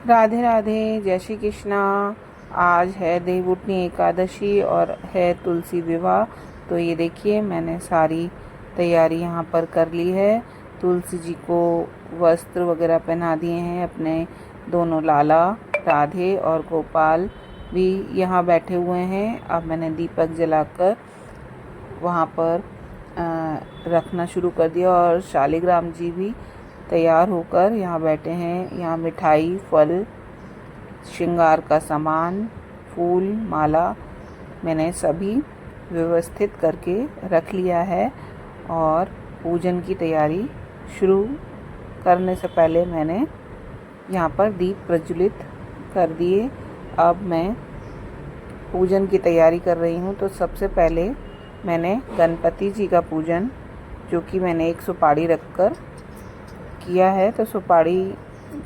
राधे राधे, जय श्री कृष्णा। आज है देवउठनी एकादशी और है तुलसी विवाह। तो ये देखिए मैंने सारी तैयारी यहाँ पर कर ली है। तुलसी जी को वस्त्र वगैरह पहना दिए हैं। अपने दोनों लाला राधे और गोपाल भी यहाँ बैठे हुए हैं। अब मैंने दीपक जलाकर वहाँ पर रखना शुरू कर दिया और शालिग्राम जी भी तैयार होकर यहाँ बैठे हैं। यहाँ मिठाई, फल, श्रृंगार का सामान, फूल, माला मैंने सभी व्यवस्थित करके रख लिया है। और पूजन की तैयारी शुरू करने से पहले मैंने यहाँ पर दीप प्रज्वलित कर दिए। अब मैं पूजन की तैयारी कर रही हूँ। तो सबसे पहले मैंने गणपति जी का पूजन, जो कि मैंने एक सुपारी रखकर किया है, तो सुपारी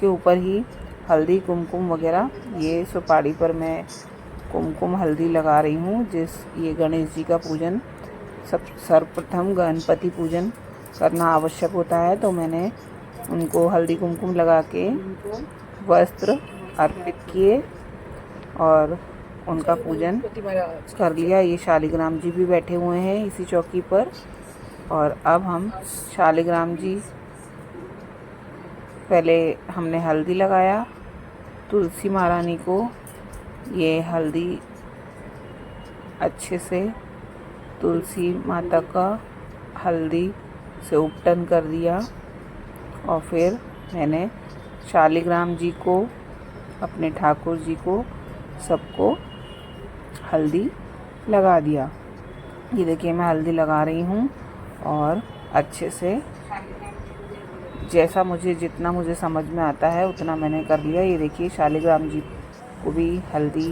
के ऊपर ही हल्दी कुमकुम वगैरह, ये सुपारी पर मैं कुमकुम हल्दी लगा रही हूँ। ये गणेश जी का पूजन सर्वप्रथम गणपति पूजन करना आवश्यक होता है। तो मैंने उनको हल्दी कुमकुम लगा के वस्त्र अर्पित किए और उनका पूजन कर लिया। ये शालिग्राम जी भी बैठे हुए हैं इसी चौकी पर। और अब हम शालिग्राम जी, पहले हमने हल्दी लगाया तुलसी महारानी को। ये हल्दी अच्छे से तुलसी माता का हल्दी से उपटन कर दिया। और फिर मैंने शालिग्राम जी को, अपने ठाकुर जी को, सबको हल्दी लगा दिया। ये देखिए मैं हल्दी लगा रही हूँ और अच्छे से जितना मुझे समझ में आता है उतना मैंने कर लिया। ये देखिए शालिग्राम जी को भी हल्दी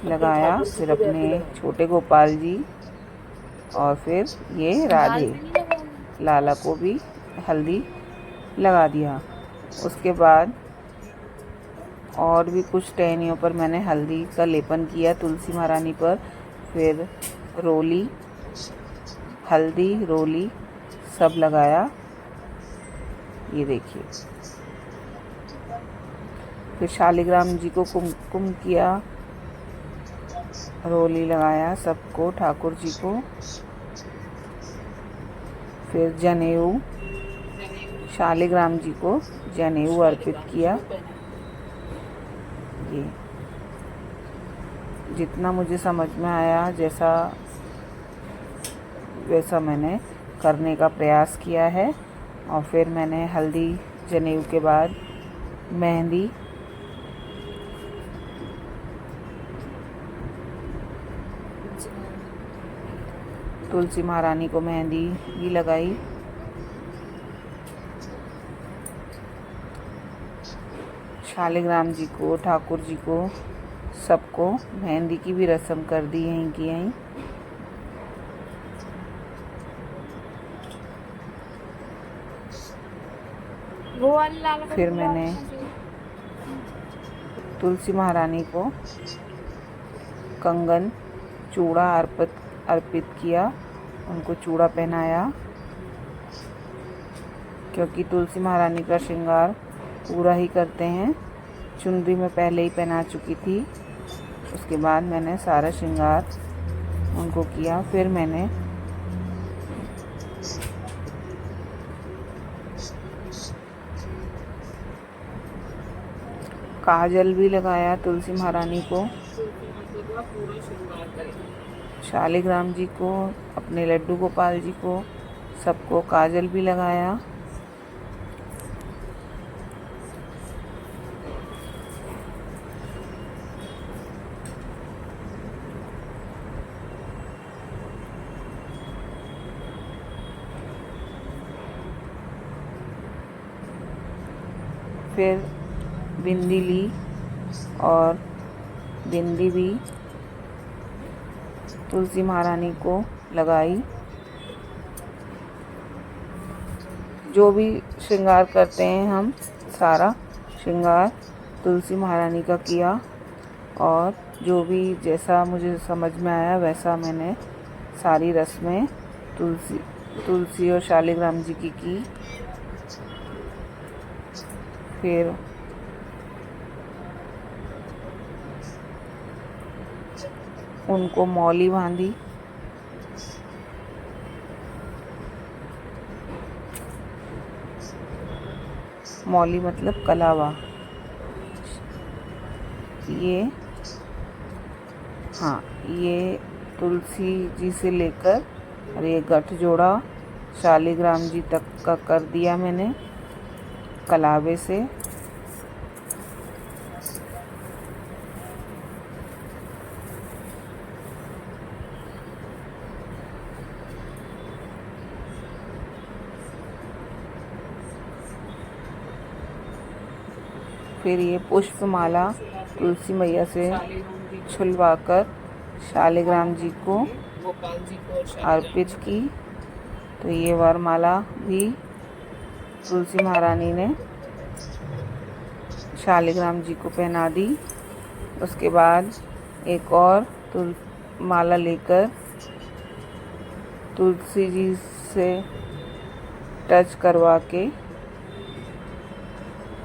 लगाया, फिर अपने छोटे गोपाल जी और फिर ये राधे लाला को भी हल्दी लगा दिया। उसके बाद और भी कुछ टहनियों पर मैंने हल्दी का लेपन किया तुलसी महारानी पर। फिर रोली, हल्दी रोली सब लगाया। ये देखिए, फिर शालिग्राम जी को कुमकुम किया, रोली लगाया सबको, ठाकुर जी को। फिर जनेऊ, शालिग्राम जी को जनेऊ अर्पित किया। ये जितना मुझे समझ में आया, वैसा मैंने करने का प्रयास किया है। और फिर मैंने हल्दी जनेऊ के बाद मेहंदी, तुलसी महारानी को मेहंदी भी लगाई। शालिग्राम जी को, ठाकुर जी को, सबको मेहंदी की भी रस्म कर दी यहीं की यहीं। फिर मैंने तुलसी महारानी को कंगन, चूड़ा अर्पित किया, उनको चूड़ा पहनाया, क्योंकि तुलसी महारानी का श्रृंगार पूरा ही करते हैं। चुनरी में पहले ही पहना चुकी थी, उसके बाद मैंने सारा श्रृंगार उनको किया। फिर मैंने काजल भी लगाया तुलसी महारानी को, शालिग्राम जी को, अपने लड्डू गोपाल जी को, सबको काजल भी लगाया। फिर बिंदी ली और बिंदी भी तुलसी महारानी को लगाई। जो भी श्रृंगार करते हैं हम, सारा श्रृंगार तुलसी महारानी का किया। और जो भी जैसा मुझे समझ में आया वैसा मैंने सारी रस्में तुलसी और शालिग्राम जी की। फिर उनको मौली बांधी। मौली मतलब कलावा। ये हाँ, ये तुलसी जी से लेकर और ये गठ जोड़ा शालिग्राम जी तक का कर दिया मैंने कलावे से। फिर ये पुष्पमाला तुलसी मैया से छुलवाकर शालिग्राम जी को अर्पित की। तो ये वरमाला भी तुलसी महारानी ने शालिग्राम जी को पहना दी। उसके बाद एक और माला लेकर तुलसी जी से टच करवा के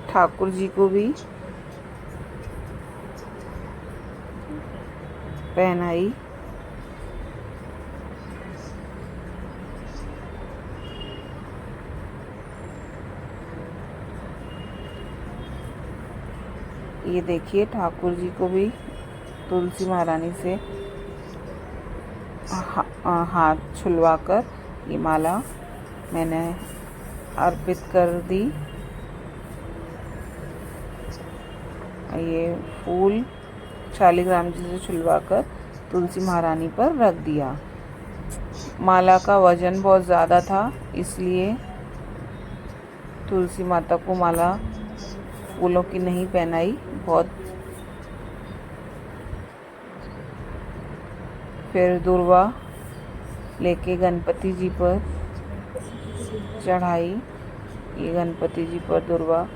ठाकुर जी को भी पहनाई। ये देखिए ठाकुर जी को भी तुलसी महारानी से हाथ छुलवाकर ये माला मैंने अर्पित कर दी। ये फूल शालिग्राम जी से छुलवाकर तुलसी महारानी पर रख दिया। माला का वजन बहुत ज़्यादा था, इसलिए तुलसी माता को माला फूलों की नहीं पहनाई। बहुत फिर दुर्वा लेके गणपति जी पर चढ़ाई। ये गणपति जी पर दुर्वा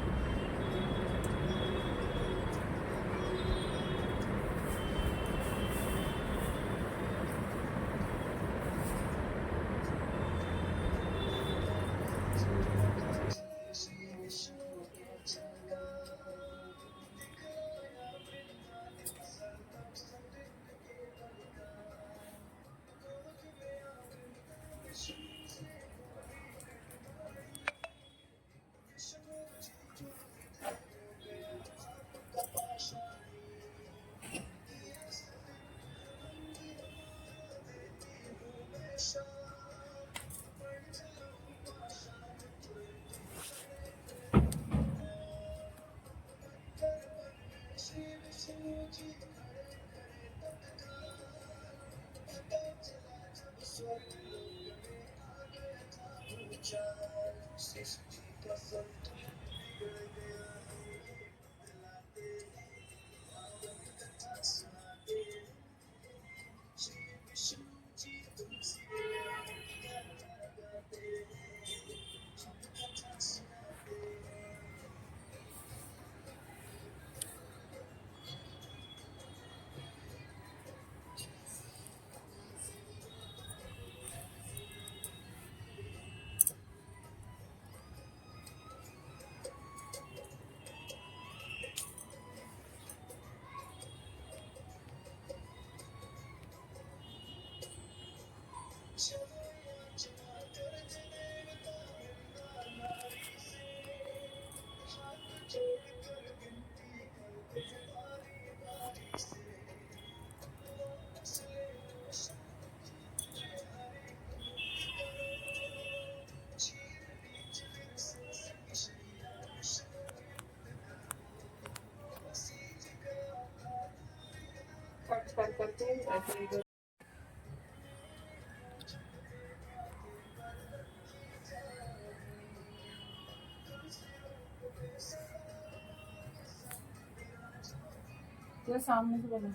सामने से बना।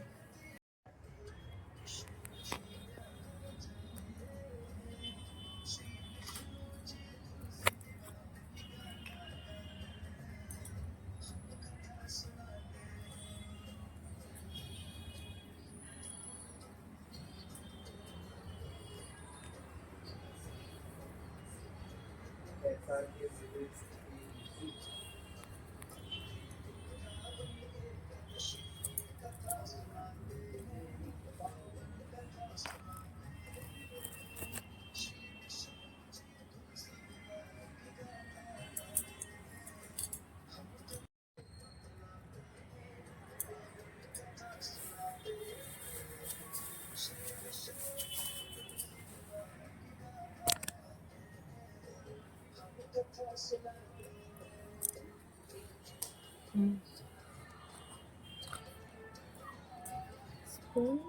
स्पून।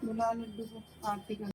बुला लड्डू को आरती कर।